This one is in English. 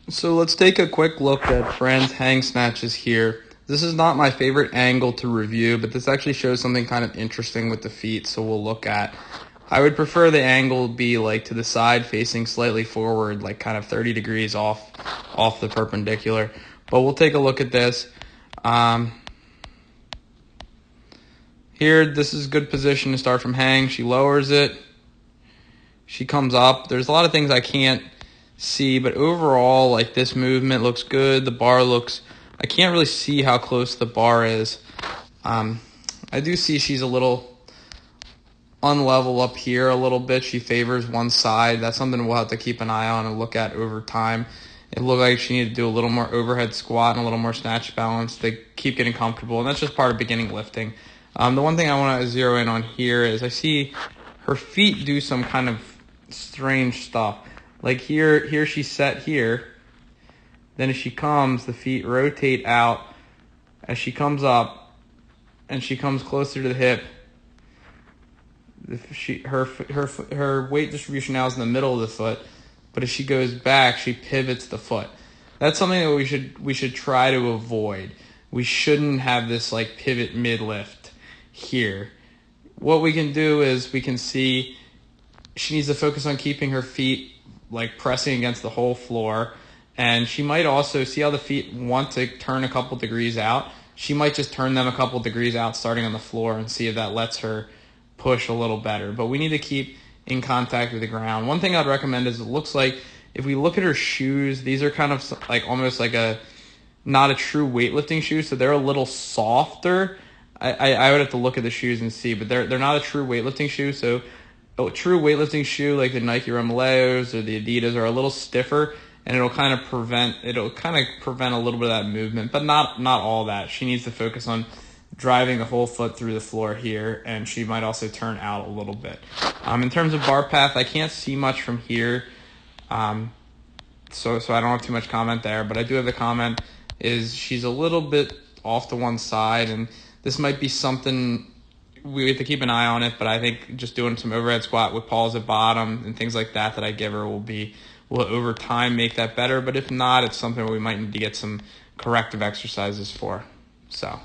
So let's take a quick look at Fran's hang snatches here. This is not my favorite angle to review, but this actually shows something kind of interesting with the feet, so we'll look at. I would prefer the angle be like to the side facing slightly forward, like kind of 30 degrees off the perpendicular. But we'll take a look at this. Here, this is a good position to start from hang. She lowers it. She comes up. There's a lot of things I can't see, but overall, like, this movement looks good. The bar looks, I can't really see how close the bar is. I do see she's a little unlevel up here a little bit. She favors one side. That's something we'll have to keep an eye on and look at over time. It looked like she needed to do a little more overhead squat and a little more snatch balance to keep getting comfortable, and that's just part of beginning lifting. The one thing I want to zero in on here is I see her feet do some kind of strange stuff. Like here she's set here. Then as she comes, the feet rotate out as she comes up, and she comes closer to the hip. Her weight distribution now is in the middle of the foot, but as she goes back, she pivots the foot. That's something that we should try to avoid. We shouldn't have this like pivot mid lift here. What we can do is we can see she needs to focus on keeping her feet like pressing against the whole floor, and she might also see how the feet want to turn a couple degrees out. She might just turn them a couple degrees out starting on the floor and see if that lets her push a little better. But we need to keep in contact with the ground. One thing I'd recommend is it looks like if we look at her shoes, these are kind of like almost like not a true weightlifting shoe, so they're a little softer. I would have to look at the shoes and see, but they're not a true weightlifting shoe. So a true weightlifting shoe like the Nike Remeleos or the Adidas are a little stiffer, and it'll kind of prevent a little bit of that movement, but not all that. She needs to focus on driving the whole foot through the floor here, and she might also turn out a little bit. In terms of bar path, I can't see much from here, so I don't have too much comment there, but I do have the comment is she's a little bit off to one side, and this might be something we have to keep an eye on it, but I think just doing some overhead squat with paws at bottom and things like that I give her will over time make that better, but if not, it's something we might need to get some corrective exercises for. So